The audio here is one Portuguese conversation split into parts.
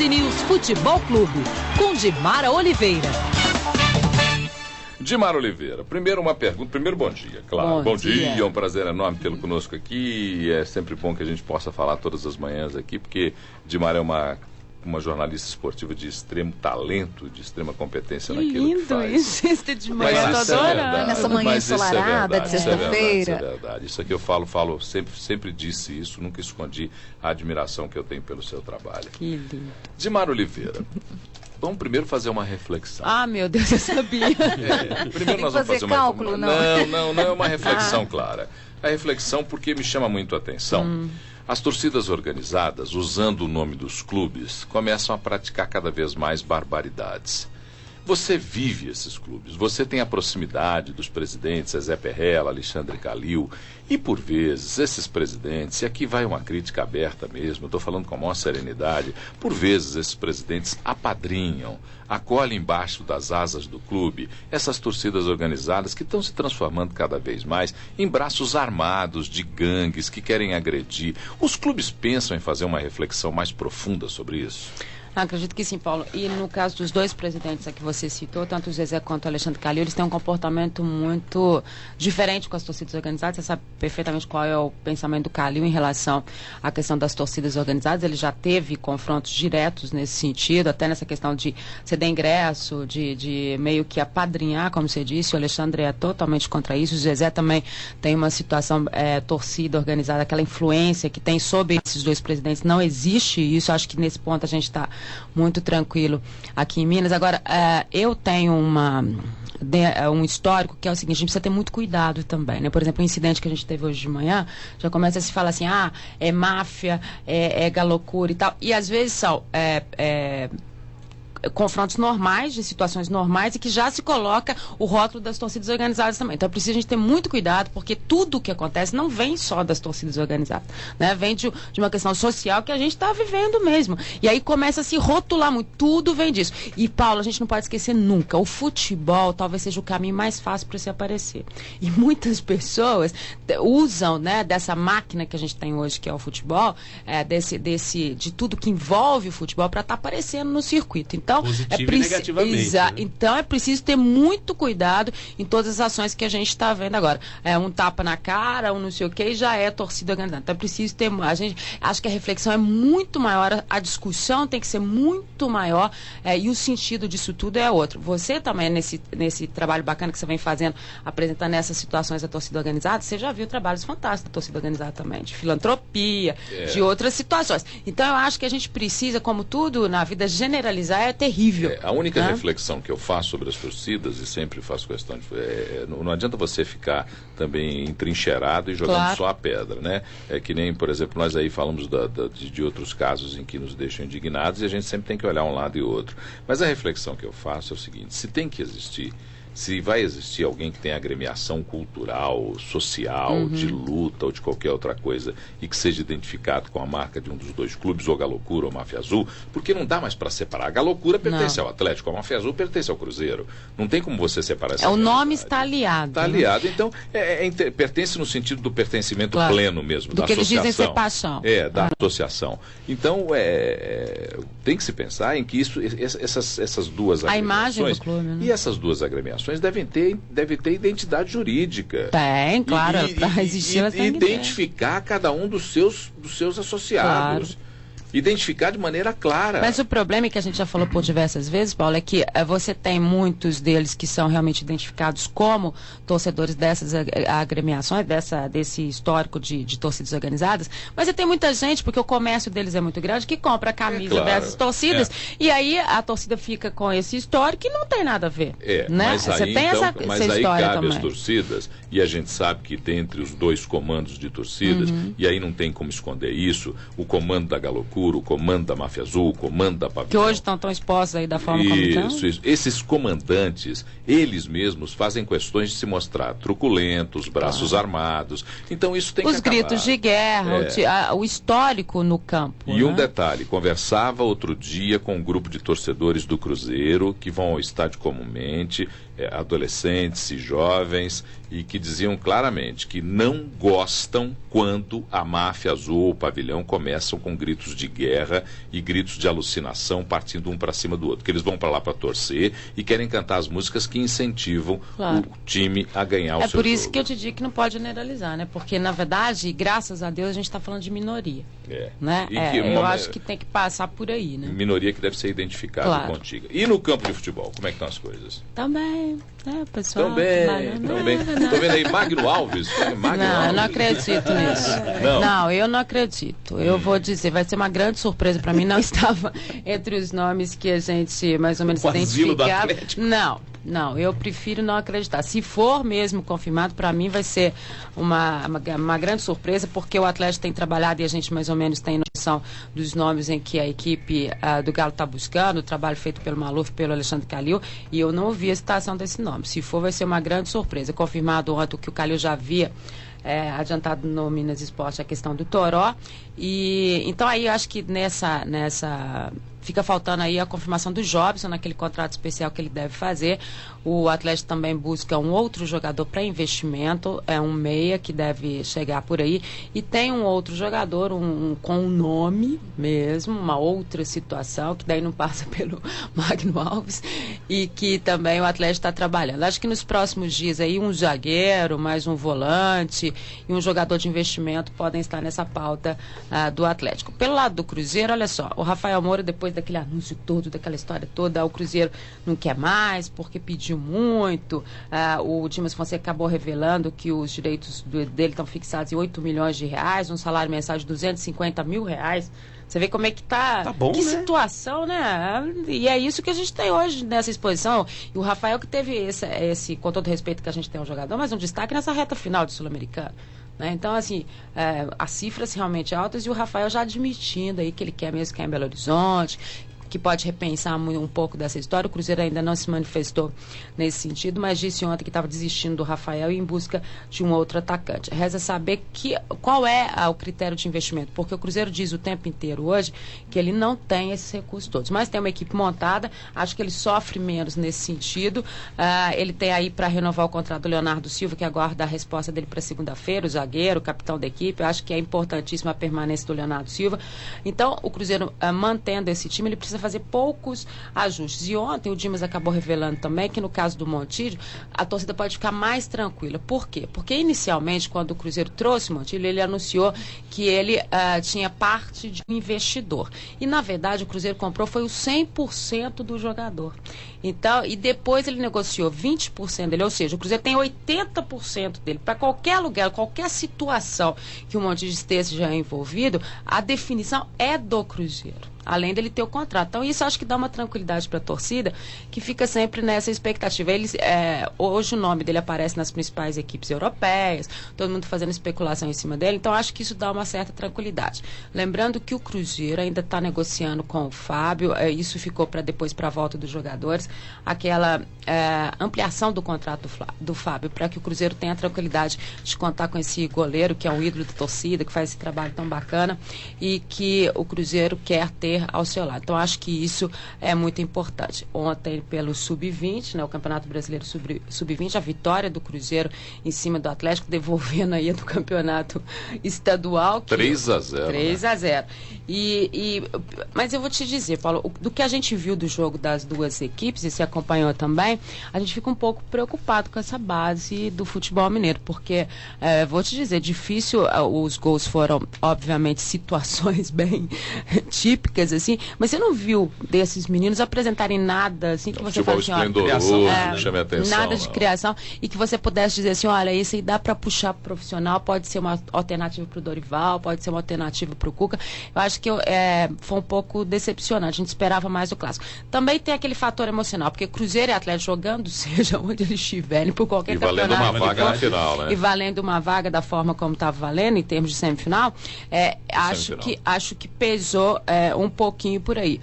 News Futebol Clube, com Dimara Oliveira. Dimara Oliveira, primeiro uma pergunta, primeiro bom dia, claro. Bom dia, é um prazer enorme tê-lo conosco aqui, é sempre bom que a gente possa falar todas as manhãs aqui, porque Dimara é uma jornalista esportiva de extremo talento, de extrema competência naquilo que faz. Isso de manhã, Mas tô adorando. Nessa manhã ensolarada de sexta-feira. Isso é verdade. Isso aqui eu falo sempre disse isso, nunca escondi a admiração que eu tenho pelo seu trabalho. Que lindo. Dimara Oliveira, vamos primeiro fazer uma reflexão. Ah, meu Deus, eu sabia. Primeiro nós vamos fazer uma cálculo, não é uma reflexão clara. A reflexão porque me chama muito a atenção. As torcidas organizadas, usando o nome dos clubes, começam a praticar cada vez mais barbaridades. Você vive esses clubes, você tem a proximidade dos presidentes Zezé Perrella, Alexandre Calil, e por vezes esses presidentes, e aqui vai uma crítica aberta mesmo, eu estou falando com a maior serenidade, por vezes esses presidentes apadrinham, acolhem embaixo das asas do clube essas torcidas organizadas que estão se transformando cada vez mais em braços armados de gangues que querem agredir. Os clubes pensam em fazer uma reflexão mais profunda sobre isso? Acredito que sim, Paulo. E no caso dos dois presidentes que você citou, tanto o Zezé quanto o Alexandre Calil, eles têm um comportamento muito diferente com as torcidas organizadas. Você sabe perfeitamente qual é o pensamento do Calil em relação à questão das torcidas organizadas. Ele já teve confrontos diretos nesse sentido, até nessa questão de ceder ingresso, de meio que apadrinhar, como você disse. O Alexandre é totalmente contra isso. O Zezé também tem uma situação torcida organizada, aquela influência que tem sobre esses dois presidentes. Não existe isso. Acho que nesse ponto a gente está muito tranquilo aqui em Minas. Agora, eu tenho um histórico que é o seguinte: a gente precisa ter muito cuidado também, né? Por exemplo, o incidente que a gente teve hoje de manhã, já começa a se falar assim, é máfia, é galocura e tal, e às vezes são confrontos normais, de situações normais, e que já se coloca o rótulo das torcidas organizadas também. Então é preciso a gente ter muito cuidado, porque tudo o que acontece não vem só das torcidas organizadas, né? Vem de uma questão social que a gente está vivendo mesmo. E aí começa a se rotular muito, tudo vem disso. E, Paulo, a gente não pode esquecer nunca, o futebol talvez seja o caminho mais fácil para se aparecer. E muitas pessoas usam, né, dessa máquina que a gente tem hoje, que é o futebol, de tudo que envolve o futebol, para estar aparecendo no circuito. Então, positivo e negativamente. Né? Então é preciso ter muito cuidado em todas as ações que a gente está vendo agora. Um tapa na cara, um não sei o que, já é torcida organizada. Então é preciso ter. Acho que a reflexão é muito maior, a discussão tem que ser muito maior, e o sentido disso tudo é outro. Você também, nesse trabalho bacana que você vem fazendo, apresentando essas situações da torcida organizada, você já viu trabalhos fantásticos da torcida organizada também, de filantropia, de outras situações. Então eu acho que a gente precisa, como tudo na vida, generalizar terrível. A única reflexão que eu faço sobre as torcidas, e sempre faço questão de... não adianta você ficar também entrincheirado e jogando só a pedra, né? É que nem, por exemplo, nós aí falamos de outros casos em que nos deixam indignados, e a gente sempre tem que olhar um lado e outro. Mas a reflexão que eu faço é o seguinte: se tem que existir, se vai existir alguém que tenha agremiação cultural, social, de luta ou de qualquer outra coisa, e que seja identificado com a marca de um dos dois clubes, ou Galocura ou Máfia Azul, porque não dá mais para separar. A Galocura pertence ao Atlético, a Máfia Azul pertence ao Cruzeiro. Não tem como você separar essa o nome está aliado. Está aliado. Então, pertence no sentido do pertencimento pleno mesmo, do da que associação. Eles dizem ser paixão. Da associação. Então, tem que se pensar em que essas duas agremiações... A imagem do clube, né? E essas duas agremiações devem ter identidade jurídica. Tem, claro, para existir elas têm que ter. Identificar cada um dos seus associados. Claro. Identificar de maneira clara. Mas o problema é que a gente já falou por diversas vezes, Paulo, é que você tem muitos deles que são realmente identificados como torcedores dessas agremiações, desse histórico de torcidas organizadas, mas você tem muita gente, porque o comércio deles é muito grande, que compra a camisa dessas torcidas, e aí a torcida fica com esse histórico e não tem nada a ver. Né? Mas você aí, tem essa aí história cabe também. As torcidas, e a gente sabe que tem entre os dois comandos de torcidas, e aí não tem como esconder isso, o comando da Galocura, o comando da Máfia Azul, o comando da Pavilhão. Que hoje estão tão expostos aí da forma como estão. Isso. Esses comandantes, eles mesmos fazem questões de se mostrar truculentos, braços armados. Então isso tem que acabar. Os gritos de guerra, o histórico no campo. E um detalhe, conversava outro dia com um grupo de torcedores do Cruzeiro que vão ao estádio comumente, adolescentes e jovens, e que diziam claramente que não gostam quando a máfia azul ou o pavilhão começam com gritos de guerra e gritos de alucinação partindo um para cima do outro, que eles vão para lá para torcer e querem cantar as músicas que incentivam o time a ganhar o seu jogo. É por isso que eu te digo que não pode generalizar, né? Porque, na verdade, graças a Deus, a gente está falando de minoria. Né? Eu acho que tem que passar por aí, né? Minoria que deve ser identificada contigo. E no campo de futebol, como é que estão as coisas? Também, né, pessoal? Também. Estou vendo aí Magno Alves. Eu não acredito nisso. Não, eu não acredito. Eu vou dizer, vai ser uma grande surpresa para mim. Não estava entre os nomes que a gente mais ou menos identificava. Não, eu prefiro não acreditar. Se for mesmo confirmado, para mim vai ser uma grande surpresa, porque o Atlético tem trabalhado e a gente mais ou menos tem noção dos nomes em que a equipe do Galo está buscando, o trabalho feito pelo Maluf, pelo Alexandre Calil, e eu não ouvi a citação desse nome. Se for, vai ser uma grande surpresa. Confirmado ontem o que o Calil já havia adiantado no Minas Esporte, a questão do Toró. E então aí eu acho que nessa fica faltando aí a confirmação do Jobson naquele contrato especial que ele deve fazer. O Atlético também busca um outro jogador para investimento, um meia que deve chegar por aí, e tem um outro jogador com um nome mesmo, uma outra situação, que daí não passa pelo Magno Alves, e que também o Atlético está trabalhando. Acho que nos próximos dias aí um zagueiro, mais um volante e um jogador de investimento podem estar nessa pauta do Atlético. Pelo lado do Cruzeiro, olha só, o Rafael Moura, depois daquele anúncio todo, daquela história toda, o Cruzeiro não quer mais porque pediu muito. O Dimas Fonseca acabou revelando que os direitos dele estão fixados em 8 milhões de reais, um salário mensal de 250 mil reais. Você vê como é que tá que situação, né? E é isso que a gente tem hoje nessa exposição. E o Rafael que teve esse, com todo o respeito que a gente tem ao jogador, mas um destaque nessa reta final de Sul-Americano. Né? Então, assim, as cifras realmente altas, e o Rafael já admitindo aí que ele quer mesmo, que é em Belo Horizonte, que pode repensar um pouco dessa história. O Cruzeiro ainda não se manifestou nesse sentido, mas disse ontem que estava desistindo do Rafael e em busca de um outro atacante. Resta saber qual é o critério de investimento, porque o Cruzeiro diz o tempo inteiro hoje que ele não tem esses recursos todos, mas tem uma equipe montada, acho que ele sofre menos nesse sentido. Ele tem aí para renovar o contrato do Leonardo Silva, que aguarda a resposta dele para segunda-feira, o zagueiro, o capitão da equipe. Eu acho que é importantíssima a permanência do Leonardo Silva. Então, o Cruzeiro, mantendo esse time, ele precisa fazer poucos ajustes. E ontem o Dimas acabou revelando também que no caso do Montijo, a torcida pode ficar mais tranquila. Por quê? Porque inicialmente, quando o Cruzeiro trouxe o Montijo, ele anunciou que ele tinha parte de um investidor. E na verdade o Cruzeiro comprou foi o 100% do jogador. Então, e depois ele negociou 20% dele, ou seja, o Cruzeiro tem 80% dele. Para qualquer lugar, qualquer situação que o Montijo esteja envolvido, a definição é do Cruzeiro, além dele ter o contrato. Então, isso acho que dá uma tranquilidade para a torcida, que fica sempre nessa expectativa. Hoje o nome dele aparece nas principais equipes europeias, todo mundo fazendo especulação em cima dele, então acho que isso dá uma certa tranquilidade. Lembrando que o Cruzeiro ainda está negociando com o Fábio, isso ficou para depois, para a volta dos jogadores, aquela ampliação do contrato do Fábio, para que o Cruzeiro tenha a tranquilidade de contar com esse goleiro, que é um ídolo da torcida, que faz esse trabalho tão bacana, e que o Cruzeiro quer ter ao seu lado. Então, acho que isso é muito importante. Ontem, pelo Sub-20, né, o Campeonato Brasileiro Sub-20, a vitória do Cruzeiro em cima do Atlético, devolvendo aí do campeonato estadual. 3-0. 3-0. Mas eu vou te dizer, Paulo, do que a gente viu do jogo das duas equipes, e se acompanhou também, a gente fica um pouco preocupado com essa base do futebol mineiro, porque, vou te dizer, difícil, os gols foram, obviamente, situações bem típicas, assim, mas você não viu desses meninos apresentarem nada, assim, que você fala assim, olha, chame a atenção, nada de criação, e que você pudesse dizer assim, olha, isso aí dá para puxar pro profissional, pode ser uma alternativa pro Dorival, pode ser uma alternativa pro Cuca. Eu acho que foi um pouco decepcionante, a gente esperava mais do clássico. Também tem aquele fator emocional, porque Cruzeiro e Atlético jogando, seja onde eles estiverem, por qualquer campeonato. E valendo uma vaga na final, né? E valendo uma vaga da forma como estava valendo, em termos de semifinal, acho que pesou um um pouquinho por aí.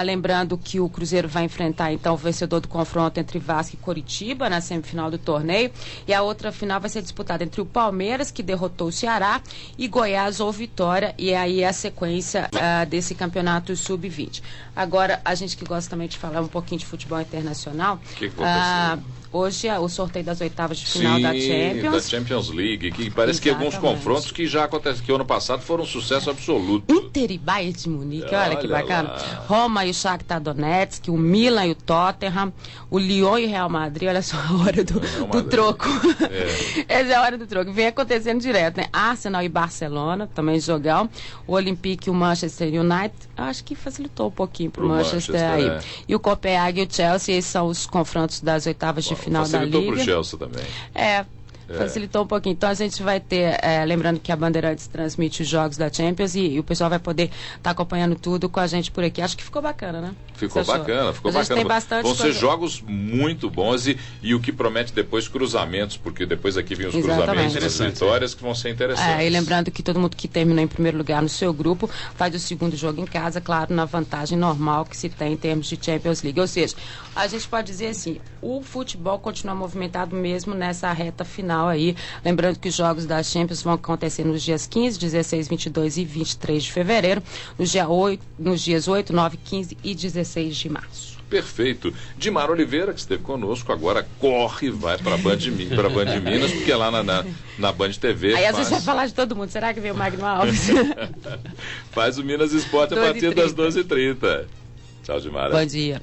Lembrando que o Cruzeiro vai enfrentar, então, o vencedor do confronto entre Vasco e Coritiba na semifinal do torneio. E a outra final vai ser disputada entre o Palmeiras, que derrotou o Ceará, e Goiás ou Vitória. E aí a sequência desse campeonato sub-20. Agora, a gente que gosta também de falar um pouquinho de futebol internacional. O que aconteceu? Hoje é o sorteio das oitavas de final da Champions. Da Champions League, que parece que alguns confrontos que já aconteceram, que ano passado foram um sucesso absoluto. Inter e Bayern de Munique, olha que bacana. Lá. Roma e o Shakhtar Donetsk, o Milan e o Tottenham, o Lyon e o Real Madrid, olha só a hora do troco. Essa é a hora do troco, vem acontecendo direto, né? Arsenal e Barcelona, também jogão. O Olympique e o Manchester United, acho que facilitou um pouquinho pro Manchester aí. E o Copenhague e o Chelsea, esses são os confrontos das oitavas de final da Liga. Facilitou pro Chelsea também. Facilitou um pouquinho. Então a gente vai ter, lembrando que a Bandeirantes transmite os jogos da Champions e o pessoal vai poder estar acompanhando tudo com a gente por aqui. Acho que ficou bacana, né? Ficou bacana. Tem bastante Vão ser jogos muito bons e o que promete depois cruzamentos, porque depois aqui vem os cruzamentos das vitórias que vão ser interessantes. E lembrando que todo mundo que terminou em primeiro lugar no seu grupo faz o segundo jogo em casa, claro, na vantagem normal que se tem em termos de Champions League. Ou seja, a gente pode dizer assim, o futebol continua movimentado mesmo nessa reta final aí. Lembrando que os jogos da Champions vão acontecer nos dias 15, 16, 22 e 23 de fevereiro, nos dias 8, 9, 15 e 16 de março. Perfeito. Dimar Oliveira, que esteve conosco, agora corre e vai para Band Minas, porque lá na Band TV. Aí às vezes vai falar de todo mundo. Será que veio o Magno Alves? Faz o Minas Esporte a partir das 12h30. Tchau, Dimar. Bom dia.